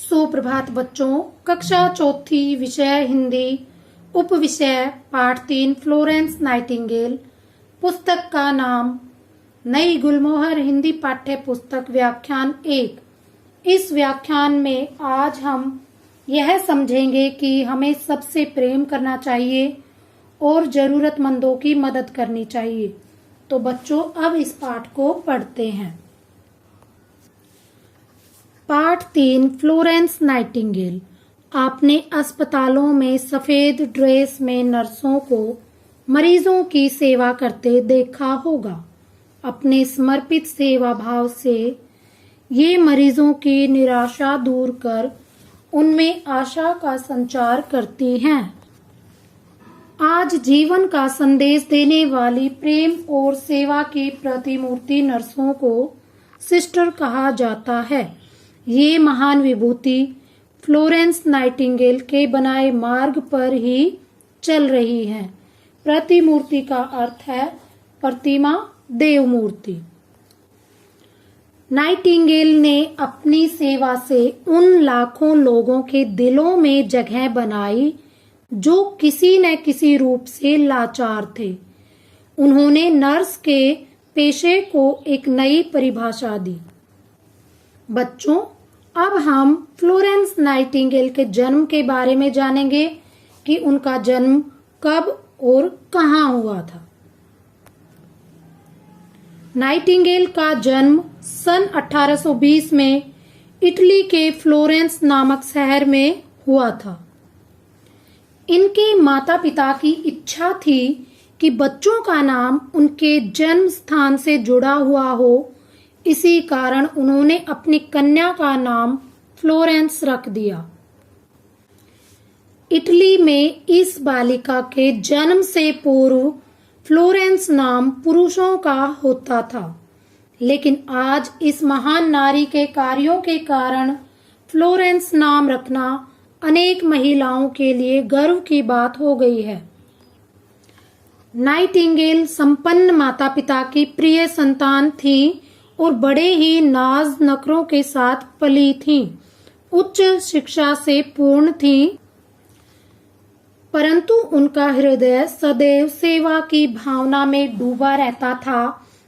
सुप्रभात बच्चों। कक्षा चौथी, विषय हिंदी, उप विषय पाठ 3 फ्लोरेंस नाइटिंगेल। पुस्तक का नाम नई गुलमोहर हिंदी पाठ्य पुस्तक, व्याख्यान 1। इस व्याख्यान में आज हम यह समझेंगे कि हमें सबसे प्रेम करना चाहिए और जरूरतमंदों की मदद करनी चाहिए। तो बच्चों, अब इस पाठ को पढ़ते हैं। पाठ 3, फ्लोरेंस नाइटिंगेल। आपने अस्पतालों में सफेद ड्रेस में नर्सों को मरीजों की सेवा करते देखा होगा। अपने समर्पित सेवा भाव से ये मरीजों की निराशा दूर कर उनमें आशा का संचार करती हैं। आज जीवन का संदेश देने वाली प्रेम और सेवा की प्रतिमूर्ति नर्सों को सिस्टर कहा जाता है। ये महान विभूति फ्लोरेंस नाइटिंगेल के बनाए मार्ग पर ही चल रही हैं। प्रतिमूर्ति का अर्थ है प्रतिमा, देव मूर्ति। नाइटिंगेल ने अपनी सेवा से उन लाखों लोगों के दिलों में जगह बनाई जो किसी न किसी रूप से लाचार थे। उन्होंने नर्स के पेशे को एक नई परिभाषा दी। बच्चों, अब हम फ्लोरेंस नाइटिंगेल के जन्म के बारे में जानेंगे कि उनका जन्म कब और कहाँ हुआ था। नाइटिंगेल का जन्म सन 1820 में इटली के फ्लोरेंस नामक शहर में हुआ था। इनके माता पिता की इच्छा थी कि बच्चों का नाम उनके जन्म स्थान से जुड़ा हुआ हो। इसी कारण उन्होंने अपनी कन्या का नाम फ्लोरेंस रख दिया। इटली में इस बालिका के जन्म से पूर्व फ्लोरेंस नाम पुरुषों का होता था, लेकिन आज इस महान नारी के कार्यों के कारण फ्लोरेंस नाम रखना अनेक महिलाओं के लिए गर्व की बात हो गई है। नाइटिंगेल संपन्न माता पिता की प्रिय संतान थी और बड़े ही नाज नखरों के साथ पली थी। उच्च शिक्षा से पूर्ण थी, परंतु उनका हृदय सदैव सेवा की भावना में डूबा रहता था।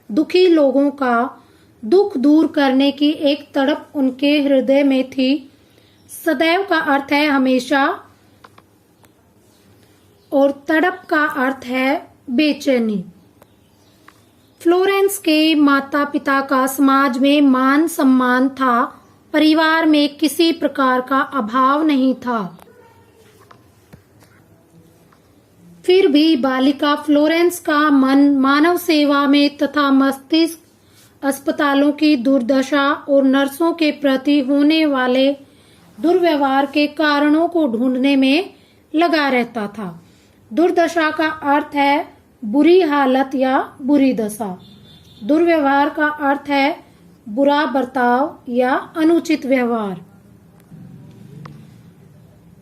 दुखी लोगों का दुख दूर करने की एक तड़प उनके हृदय में थी। सदैव का अर्थ है हमेशा और तड़प का अर्थ है बेचैनी। फ्लोरेंस के माता पिता का समाज में मान सम्मान था। परिवार में किसी प्रकार का अभाव नहीं था। फिर भी बालिका फ्लोरेंस का मन मानव सेवा में तथा मस्तिष्क अस्पतालों की दुर्दशा और नर्सों के प्रति होने वाले दुर्व्यवहार के कारणों को ढूंढने में लगा रहता था। दुर्दशा का अर्थ है बुरी हालत या बुरी दशा। दुर्व्यवहार का अर्थ है बुरा बर्ताव या अनुचित व्यवहार।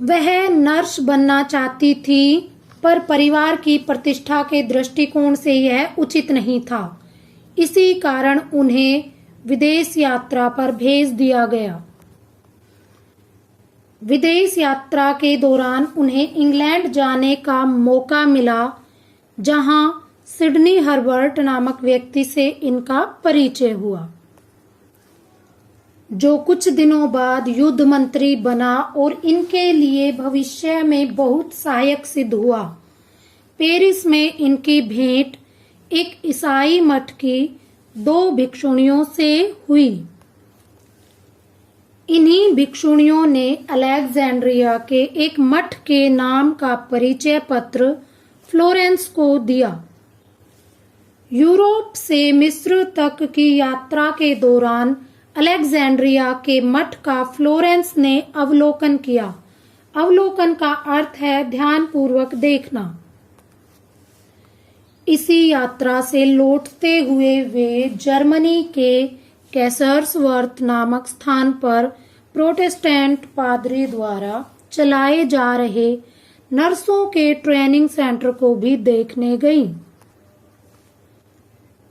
वह नर्स बनना चाहती थी, पर परिवार की प्रतिष्ठा के दृष्टिकोण से यह उचित नहीं था। इसी कारण उन्हें विदेश यात्रा पर भेज दिया गया। विदेश यात्रा के दौरान उन्हें इंग्लैंड जाने का मौका मिला, जहां सिडनी हर्बर्ट नामक व्यक्ति से इनका परिचय हुआ, जो कुछ दिनों बाद युद्ध मंत्री बना और इनके लिए भविष्य में बहुत सहायक सिद्ध हुआ। पेरिस में इनकी भेंट एक ईसाई मठ की 2 भिक्षुणियों से हुई। इन्हीं भिक्षुणियों ने अलेक्जेंड्रिया के एक मठ के नाम का परिचय पत्र फ्लोरेंस को दिया। यूरोप से मिस्र तक की यात्रा के दौरान अलेक्जेंड्रिया के मठ का फ्लोरेंस ने अवलोकन किया। अवलोकन का अर्थ है ध्यानपूर्वक देखना। इसी यात्रा से लौटते हुए वे जर्मनी के कैसर्सवर्थ नामक स्थान पर प्रोटेस्टेंट पादरी द्वारा चलाए जा रहे नर्सों के ट्रेनिंग सेंटर को भी देखने गईं।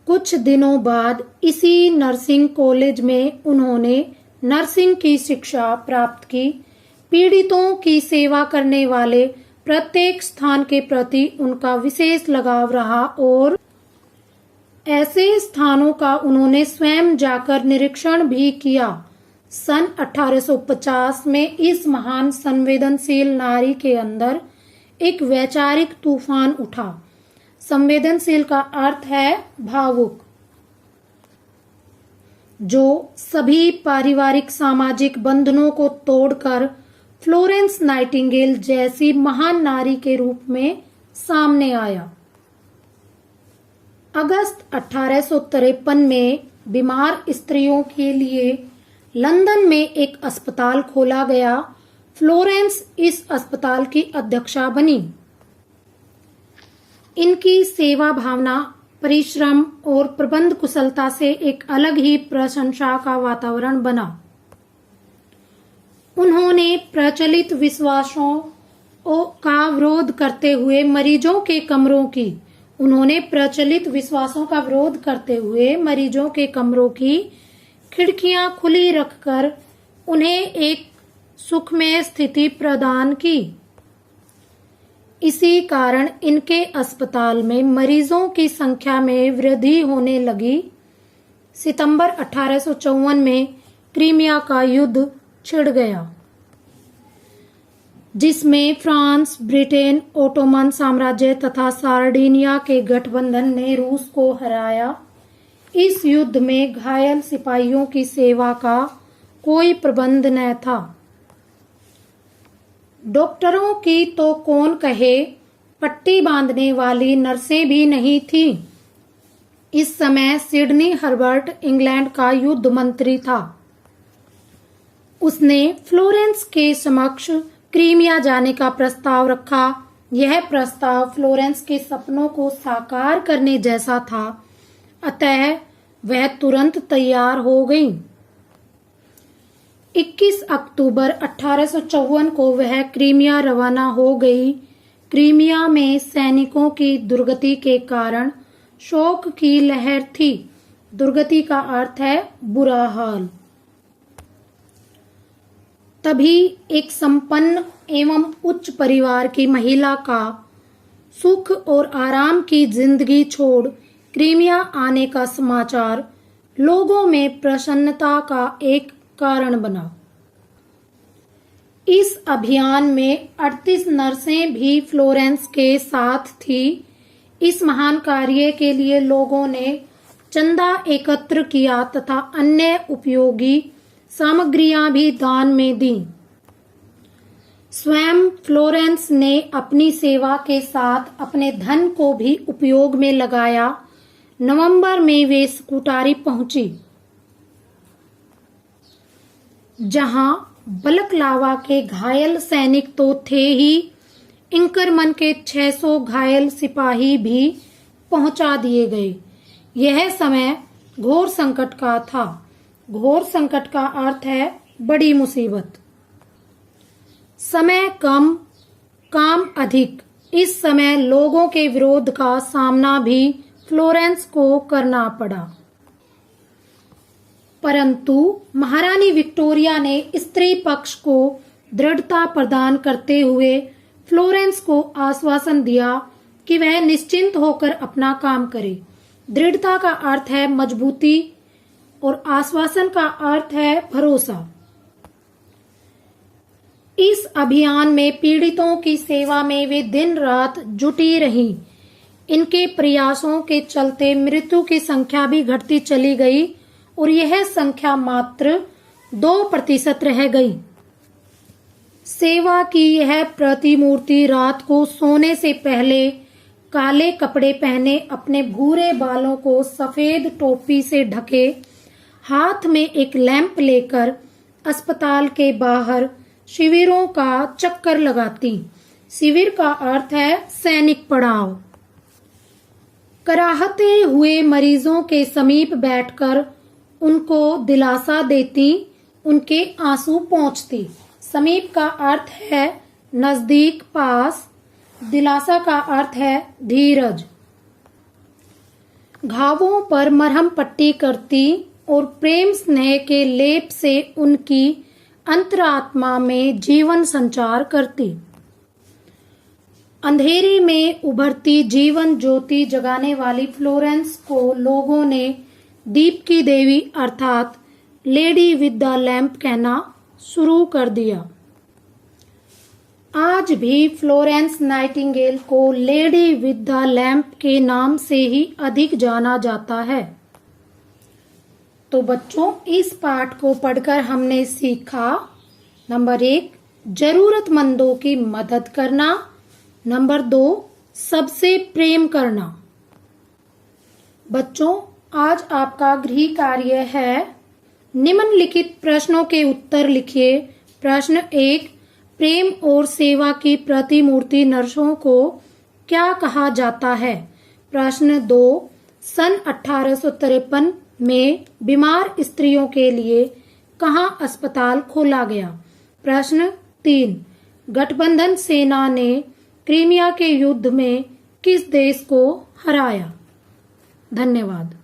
कुछ दिनों बाद इसी नर्सिंग कॉलेज में उन्होंने नर्सिंग की शिक्षा प्राप्त की। पीड़ितों की सेवा करने वाले प्रत्येक स्थान के प्रति उनका विशेष लगाव रहा और ऐसे स्थानों का उन्होंने स्वयं जाकर निरीक्षण भी किया। सन 1850 में इस महान संवेदनशील नारी के अंदर एक वैचारिक तूफान उठा। संवेदनशील का अर्थ है भावुक, जो सभी पारिवारिक सामाजिक बंधनों को तोड़कर फ्लोरेंस नाइटिंगेल जैसी महान नारी के रूप में सामने आया। अगस्त 1853 में बीमार स्त्रियों के लिए लंदन में एक अस्पताल खोला गया। फ्लोरेंस इस अस्पताल की अध्यक्षा बनी। इनकी सेवा भावना, परिश्रम और प्रबंध कुशलता से एक अलग ही प्रशंसा का वातावरण बना। उन्होंने प्रचलित विश्वासों का विरोध करते हुए मरीजों के कमरों की खिड़कियां खुली रखकर उन्हें एक सुखमय स्थिति प्रदान की। इसी कारण इनके अस्पताल में मरीजों की संख्या में वृद्धि होने लगी। सितंबर 1854 में क्रीमिया का युद्ध छिड़ गया, जिसमें फ्रांस, ब्रिटेन, ओटोमन साम्राज्य तथा सार्डिनिया के गठबंधन ने रूस को हराया। इस युद्ध में घायल सिपाहियों की सेवा का कोई प्रबंध न था। डॉक्टरों की तो कौन कहे, पट्टी बांधने वाली नर्सें भी नहीं थीं। इस समय सिडनी हर्बर्ट इंग्लैंड का युद्ध मंत्री था। उसने फ्लोरेंस के समक्ष क्रीमिया जाने का प्रस्ताव रखा। यह प्रस्ताव फ्लोरेंस के सपनों को साकार करने जैसा था, अतः वह तुरंत तैयार हो गई। 21 अक्टूबर 1854 को वह क्रीमिया रवाना हो गई। क्रीमिया में सैनिकों की दुर्गति के कारण शोक की लहर थी। दुर्गति का अर्थ है बुरा हाल। तभी एक संपन्न एवं उच्च परिवार की महिला का सुख और आराम की जिंदगी छोड़ क्रीमिया आने का समाचार लोगों में प्रसन्नता का एक कारण बना। इस अभियान में 38 नर्सें भी फ्लोरेंस के साथ थी। इस महान कार्य के लिए लोगों ने चंदा एकत्र किया तथा अन्य उपयोगी सामग्रियां भी दान में दी। स्वयं फ्लोरेंस ने अपनी सेवा के साथ अपने धन को भी उपयोग में लगाया। नवंबर में वे स्कूटारी पहुंची, जहां बलकलावा के घायल सैनिक तो थे ही, इंकरमन के 600 घायल सिपाही भी पहुंचा दिए गए। यह समय घोर संकट का था। घोर संकट का अर्थ है बड़ी मुसीबत। समय कम, काम अधिक। इस समय लोगों के विरोध का सामना भी फ्लोरेंस को करना पड़ा, परंतु महारानी विक्टोरिया ने स्त्री पक्ष को दृढ़ता प्रदान करते हुए फ्लोरेंस को आश्वासन दिया कि वह निश्चिंत होकर अपना काम करे। दृढ़ता का अर्थ है मजबूती और आश्वासन का अर्थ है भरोसा। इस अभियान में पीड़ितों की सेवा में वे दिन रात जुटी रहीं। इनके प्रयासों के चलते मृत्यु की संख्या भी घटती चली गई और यह संख्या मात्र 2% रह गई। सेवा की यह प्रतिमूर्ति रात को सोने से पहले काले कपड़े पहने, अपने भूरे बालों को सफेद टोपी से ढके, हाथ में एक लैंप लेकर अस्पताल के बाहर शिविरों का चक्कर लगाती। शिविर का अर्थ है सैनिक पड़ाव। कराहते हुए मरीजों के समीप बैठकर उनको दिलासा देती, उनके आंसू पोंछती। समीप का अर्थ है नजदीक, पास। दिलासा का अर्थ है धीरज। घावों पर मरहम पट्टी करती और प्रेम स्नेह के लेप से उनकी अंतरात्मा में जीवन संचार करती। अंधेरे में उभरती जीवन ज्योति जगाने वाली फ्लोरेंस को लोगों ने दीप की देवी अर्थात लेडी विद द लैंप कहना शुरू कर दिया। आज भी फ्लोरेंस नाइटिंगेल को लेडी विद द लैंप के नाम से ही अधिक जाना जाता है। तो बच्चों, इस पाठ को पढ़कर हमने सीखा, नंबर 1 जरूरतमंदों की मदद करना, नंबर 2 सबसे प्रेम करना। बच्चों, आज आपका गृह कार्य है निम्नलिखित प्रश्नों के उत्तर लिखिए। प्रश्न 1 प्रेम और सेवा की प्रतिमूर्ति नर्सों को क्या कहा जाता है? प्रश्न 2 सन 1853 में बीमार स्त्रियों के लिए कहाँ अस्पताल खोला गया? प्रश्न 3 गठबंधन सेना ने क्रीमिया के युद्ध में किस देश को हराया? धन्यवाद।